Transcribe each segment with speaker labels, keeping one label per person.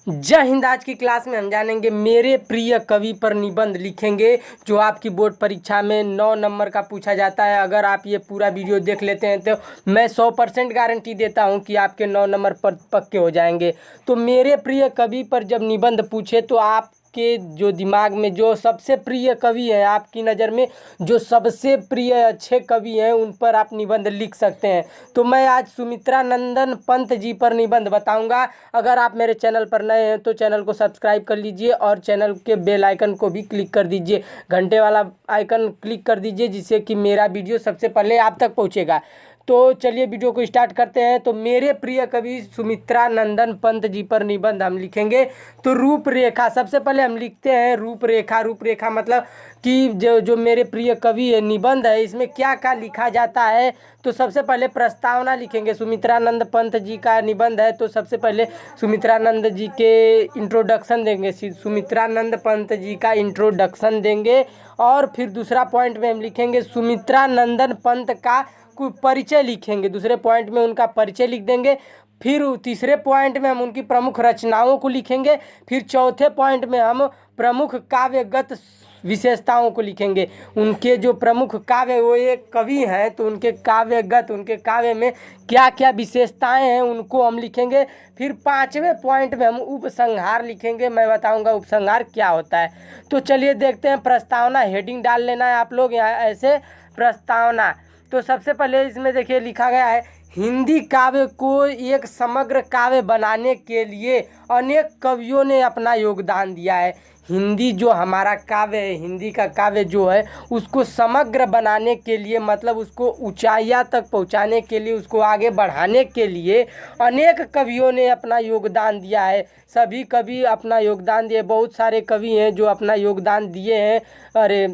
Speaker 1: जय हिंद। आज की क्लास में हम जानेंगे मेरे प्रिय कवि पर निबंध लिखेंगे जो आपकी बोर्ड परीक्षा में 9 नंबर का पूछा जाता है। अगर आप ये पूरा वीडियो देख लेते हैं तो मैं 100% गारंटी देता हूं कि आपके 9 नंबर पर पक्के हो जाएंगे। तो मेरे प्रिय कवि पर जब निबंध पूछे तो आपके जो दिमाग में जो सबसे प्रिय कवि है, आपकी नज़र में जो सबसे प्रिय अच्छे कवि हैं, उन पर आप निबंध लिख सकते हैं। तो मैं आज सुमित्रा नंदन पंत जी पर निबंध बताऊंगा। अगर आप मेरे चैनल पर नए हैं तो चैनल को सब्सक्राइब कर लीजिए और चैनल के बेल आइकन को भी क्लिक कर दीजिए, घंटे वाला आइकन क्लिक कर दीजिए, जिससे कि मेरा वीडियो सबसे पहले आप तक पहुंचेगा। तो चलिए वीडियो को स्टार्ट करते हैं। तो मेरे प्रिय कवि सुमित्रा नंदन पंत जी पर निबंध हम लिखेंगे। तो रूपरेखा, सबसे पहले हम लिखते हैं रूपरेखा। रूपरेखा मतलब कि जो मेरे प्रिय कवि है, निबंध है, इसमें क्या क्या लिखा जाता है। तो सबसे पहले प्रस्तावना लिखेंगे। सुमित्रानंद पंत जी का निबंध है तो सबसे पहले सुमित्रानंद जी के इंट्रोडक्शन देंगे, सुमित्रानंद पंत जी का इंट्रोडक्शन देंगे। और फिर दूसरा पॉइंट में हम लिखेंगे सुमित्रानंदन पंत का परिचय लिखेंगे। दूसरे पॉइंट में उनका परिचय लिख देंगे। फिर तीसरे पॉइंट में हम उनकी प्रमुख रचनाओं को लिखेंगे। फिर चौथे पॉइंट में हम प्रमुख काव्यगत विशेषताओं को लिखेंगे। उनके जो प्रमुख काव्य, वो एक कवि हैं तो उनके काव्यगत, उनके काव्य में क्या क्या विशेषताएं हैं उनको हम लिखेंगे। फिर पांचवें पॉइंट में हम उपसंहार लिखेंगे। मैं बताऊंगा उपसंहार क्या होता है। तो चलिए देखते हैं। प्रस्तावना हेडिंग डाल लेना है आप लोग यहाँ ऐसे, प्रस्तावना। तो सबसे पहले इसमें देखिए लिखा गया है, हिंदी काव्य को एक समग्र काव्य बनाने के लिए अनेक कवियों ने अपना योगदान दिया है। हिंदी जो हमारा काव्य है, हिंदी का काव्य जो है, उसको समग्र बनाने के लिए, मतलब उसको ऊंचाइयां तक पहुंचाने के लिए, उसको आगे बढ़ाने के लिए अनेक कवियों ने अपना योगदान दिया है। सभी कवि अपना योगदान दिए, बहुत सारे कवि हैं जो अपना योगदान दिए हैं अरे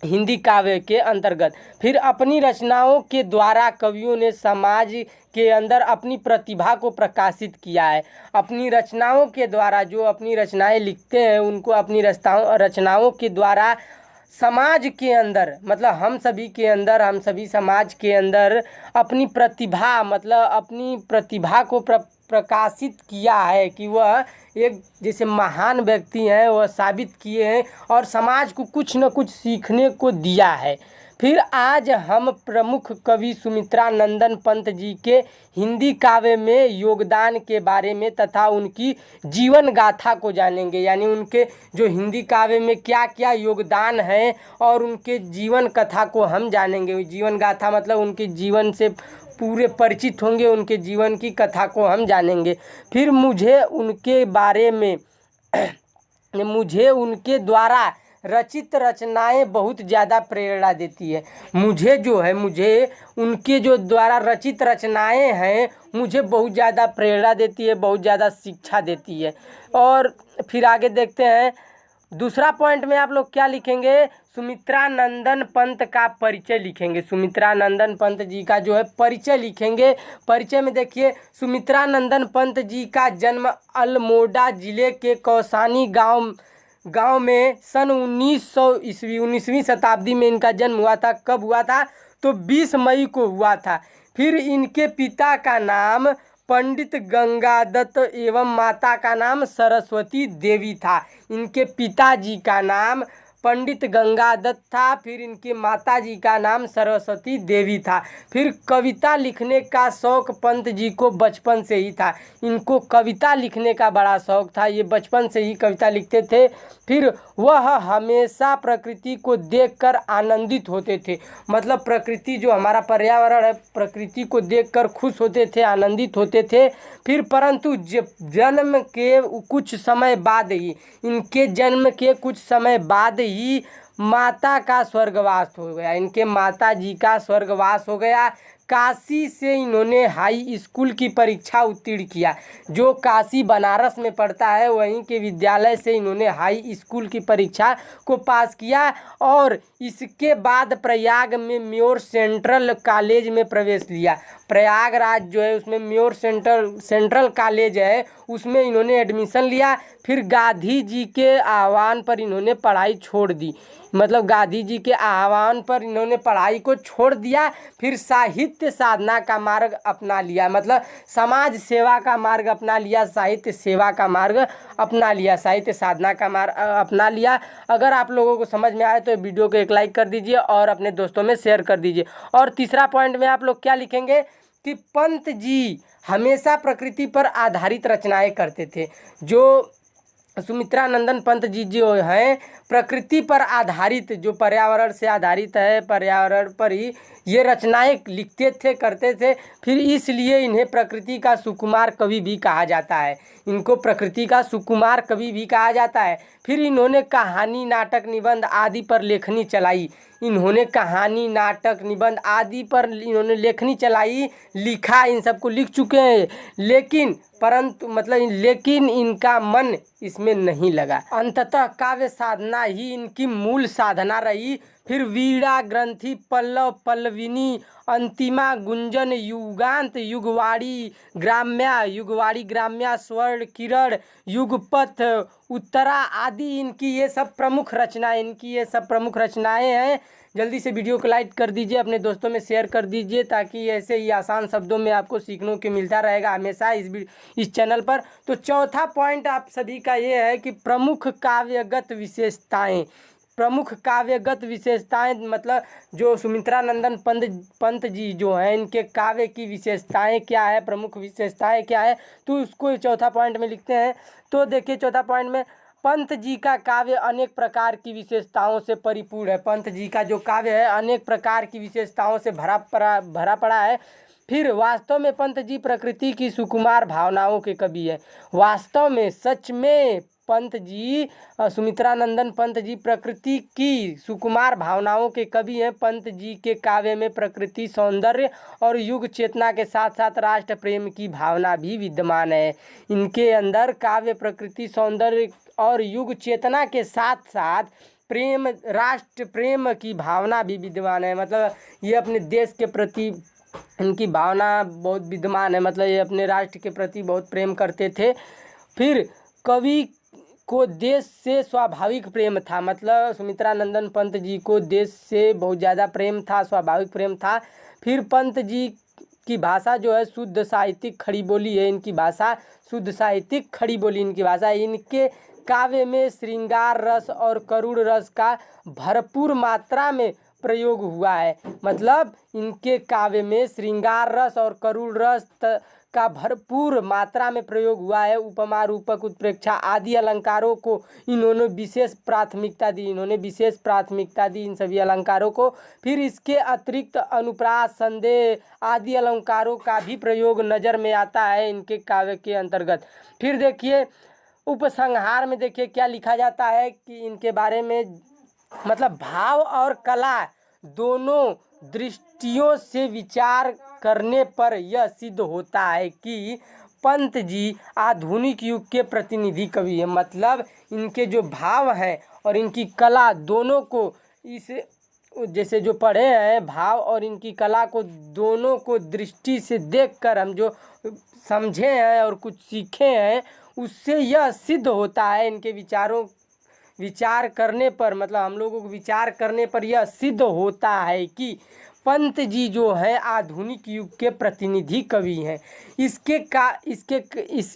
Speaker 1: हिंदी काव्य के अंतर्गत। फिर अपनी रचनाओं के द्वारा कवियों ने समाज के अंदर अपनी प्रतिभा को प्रकाशित किया है। अपनी रचनाओं के द्वारा, जो अपनी रचनाएं लिखते हैं उनको अपनी रचनाओं के द्वारा समाज के अंदर, मतलब हम सभी के अंदर, हम सभी समाज के अंदर अपनी प्रतिभा, मतलब अपनी प्रतिभा को प्रकाशित किया है कि वह एक जैसे महान व्यक्ति हैं, वह साबित किए हैं और समाज को कुछ न कुछ सीखने को दिया है। फिर आज हम प्रमुख कवि सुमित्रानंदन पंत जी के हिंदी काव्य में योगदान के बारे में तथा उनकी जीवन गाथा को जानेंगे। यानी उनके जो हिंदी काव्य में क्या क्या योगदान है और उनके जीवन कथा को हम जानेंगे। जीवन गाथा मतलब उनके जीवन से पूरे परिचित होंगे, उनके जीवन की कथा को हम जानेंगे। फिर मुझे उनके बारे में मुझे उनके द्वारा रचित रचनाएं बहुत ज़्यादा प्रेरणा देती है। मुझे जो है, मुझे उनके जो द्वारा रचित रचनाएं हैं, मुझे बहुत ज़्यादा प्रेरणा देती है, बहुत ज़्यादा शिक्षा देती है। और फिर आगे देखते हैं। दूसरा पॉइंट में आप लोग क्या लिखेंगे, सुमित्रानंदन पंत का परिचय लिखेंगे। सुमित्रानंदन पंत जी का जो है परिचय लिखेंगे। परिचय में देखिए, सुमित्रानंदन पंत जी का जन्म अल्मोड़ा जिले के कौसानी गांव में सन 1900 ईस्वी, 19वीं शताब्दी में इनका जन्म हुआ था। कब हुआ था? तो 20 मई को हुआ था। फिर इनके पिता का नाम पंडित गंगादत्त एवं माता का नाम सरस्वती देवी था। इनके पिताजी का नाम पंडित गंगादत्त था, फिर इनकी माताजी का नाम सरस्वती देवी था। फिर कविता लिखने का शौक पंत जी को बचपन से ही था। इनको कविता लिखने का बड़ा शौक था, ये बचपन से ही कविता लिखते थे। फिर वह हमेशा प्रकृति को देखकर आनंदित होते थे, मतलब प्रकृति जो हमारा पर्यावरण है, प्रकृति को देखकर खुश होते थे, आनंदित होते थे। फिर परंतु जन्म के कुछ समय बाद ही, इनके जन्म के कुछ समय बाद ही माता का स्वर्गवास हो गया। इनके माता जी का स्वर्गवास हो गया। काशी से इन्होंने हाई स्कूल की परीक्षा उत्तीर्ण किया। जो काशी बनारस में पढ़ता है, वहीं के विद्यालय से इन्होंने हाई स्कूल की परीक्षा को पास किया। और इसके बाद प्रयाग में म्योर सेंट्रल कॉलेज में प्रवेश लिया। प्रयागराज जो है उसमें म्योर सेंट्रल कॉलेज है, उसमें इन्होंने एडमिशन लिया। फिर गांधी जी के आह्वान पर इन्होंने पढ़ाई छोड़ दी। मतलब गांधी जी के आह्वान पर इन्होंने पढ़ाई को छोड़ दिया, फिर साहित्य साधना का मार्ग अपना लिया, मतलब समाज सेवा का मार्ग अपना लिया, साहित्य सेवा का मार्ग अपना लिया, साहित्य साधना का मार्ग अपना लिया। अगर आप लोगों को समझ में आए तो वीडियो को एक लाइक कर दीजिए और अपने दोस्तों में शेयर कर दीजिए। और तीसरा पॉइंट में आप लोग क्या लिखेंगे कि पंत जी हमेशा प्रकृति पर आधारित रचनाएं करते थे। जो सुमित्रा नंदन पंत जी जो हैं प्रकृति पर आधारित, जो पर्यावरण से आधारित है, पर्यावरण पर ही ये रचनाएं लिखते थे, करते थे। फिर इसलिए इन्हें प्रकृति का सुकुमार कवि भी कहा जाता है, इनको प्रकृति का सुकुमार कवि भी कहा जाता है। फिर इन्होंने कहानी, नाटक, निबंध आदि पर लेखनी चलाई, इन्होंने कहानी, नाटक, निबंध आदि पर इन्होंने लेखनी चलाई, लिखा, इन सबको लिख चुके हैं, लेकिन लेकिन इनका मन इसमें नहीं लगा। अंततः काव्य साधना ही इनकी मूल साधना रही। फिर वीणा, ग्रंथि, पल्लव, पल्लविनी, अंतिमा, गुंजन, युगांत, युगवाड़ी ग्राम्या, स्वर्ण किरण, युगपथ, उत्तरा आदि इनकी ये सब प्रमुख रचनाएं हैं। जल्दी से वीडियो को लाइक कर दीजिए, अपने दोस्तों में शेयर कर दीजिए, ताकि ऐसे ही आसान शब्दों में आपको सीखने को मिलता रहेगा हमेशा इस चैनल पर। तो चौथा पॉइंट आप सभी का ये है कि प्रमुख काव्यगत विशेषताएं, मतलब जो सुमित्रा नंदन पंत जी जो हैं इनके काव्य की विशेषताएं क्या है, प्रमुख विशेषताएं क्या है, तो उसको चौथा पॉइंट में लिखते हैं। तो देखिए चौथा पॉइंट में, पंत जी का काव्य अनेक प्रकार की विशेषताओं से परिपूर्ण है। पंत जी का जो काव्य है अनेक प्रकार की विशेषताओं से भरा पड़ा है। फिर वास्तव में पंत जी प्रकृति की सुकुमार भावनाओं के कवि हैं। वास्तव में, सच में पंत जी, सुमित्रा नंदन पंत जी प्रकृति की सुकुमार भावनाओं के कवि हैं। पंत जी के काव्य में प्रकृति, सौंदर्य और युग चेतना के साथ साथ राष्ट्र प्रेम की भावना भी विद्यमान है। इनके अंदर काव्य, प्रकृति, सौंदर्य और युग चेतना के साथ साथ प्रेम, राष्ट्र प्रेम की भावना भी विद्यमान है। मतलब ये अपने देश के प्रति इनकी भावना बहुत विद्यमान है, मतलब ये अपने राष्ट्र के प्रति बहुत प्रेम करते थे। फिर कवि को देश से स्वाभाविक प्रेम था, मतलब सुमित्रा नंदन पंत जी को देश से बहुत ज़्यादा प्रेम था, स्वाभाविक प्रेम था। फिर पंत जी की भाषा जो है शुद्ध साहित्यिक खड़ी बोली है, इनकी भाषा शुद्ध साहित्यिक खड़ी बोली इनकी भाषा है। इनके काव्य में श्रृंगार रस और करुण रस का भरपूर मात्रा में प्रयोग हुआ है, मतलब इनके काव्य में श्रृंगार रस और करुण रस का भरपूर मात्रा में प्रयोग हुआ है। उपमा, रूपक, उत्प्रेक्षा आदि अलंकारों को इन्होंने विशेष प्राथमिकता दी इन सभी अलंकारों को। फिर इसके अतिरिक्त अनुप्रास, संदेह आदि अलंकारों का भी प्रयोग नज़र में आता है इनके काव्य के अंतर्गत। फिर देखिए उपसंहार में देखिए क्या लिखा जाता है कि इनके बारे में, मतलब भाव और कला दोनों दृष्टियों से विचार करने पर यह सिद्ध होता है कि पंत जी आधुनिक युग के प्रतिनिधि कवि हैं। मतलब इनके जो भाव हैं और इनकी कला दोनों को, इस जैसे जो पढ़े हैं भाव और इनकी कला को दोनों को दृष्टि से देखकर हम जो समझे हैं और कुछ सीखे हैं, उससे यह सिद्ध होता है इनके विचार करने पर, मतलब हम लोगों को विचार करने पर यह सिद्ध होता है कि पंत जी जो है आधुनिक युग के प्रतिनिधि कवि हैं।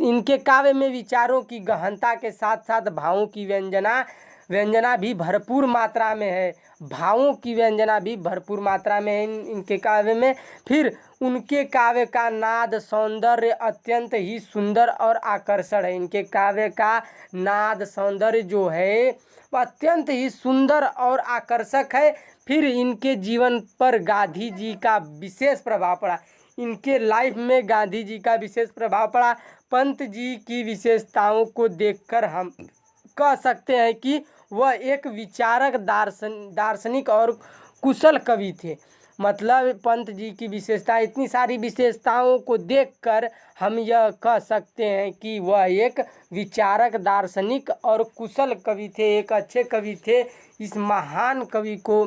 Speaker 1: इनके काव्य में विचारों की गहनता के साथ साथ भावों की व्यंजना भी भरपूर मात्रा में है, इनके काव्य में। फिर उनके काव्य का नाद सौंदर्य अत्यंत ही सुंदर और आकर्षण है। इनके काव्य का नाद सौंदर्य जो है वह अत्यंत ही सुंदर और आकर्षक है। फिर इनके जीवन पर गांधी जी का विशेष प्रभाव पड़ा, इनके लाइफ में गांधी जी का विशेष प्रभाव पड़ा। पंत जी की विशेषताओं को देखकर हम कह सकते हैं कि वह एक विचारक, दार्शनिक और कुशल कवि थे। मतलब पंत जी की विशेषता, इतनी सारी विशेषताओं को देखकर हम यह कह सकते हैं कि वह एक विचारक, दार्शनिक और कुशल कवि थे, एक अच्छे कवि थे। इस महान कवि को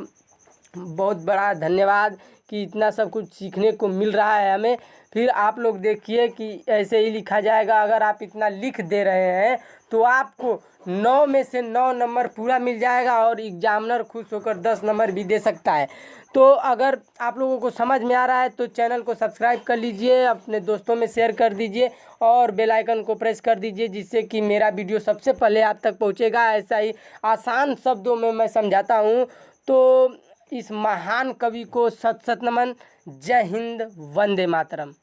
Speaker 1: बहुत बड़ा धन्यवाद कि इतना सब कुछ सीखने को मिल रहा है हमें। फिर आप लोग देखिए कि ऐसे ही लिखा जाएगा। अगर आप इतना लिख दे रहे हैं तो आपको 9 में से 9 नंबर पूरा मिल जाएगा और एग्जामिनर खुश होकर 10 नंबर भी दे सकता है। तो अगर आप लोगों को समझ में आ रहा है तो चैनल को सब्सक्राइब कर लीजिए, अपने दोस्तों में शेयर कर दीजिए और बेल आइकन को प्रेस कर दीजिए, जिससे कि मेरा वीडियो सबसे पहले आप तक पहुंचेगा। ऐसा ही आसान शब्दों में मैं समझाता हूं। तो इस महान कवि को सत सत नमन। जय हिंद, वंदे मातरम।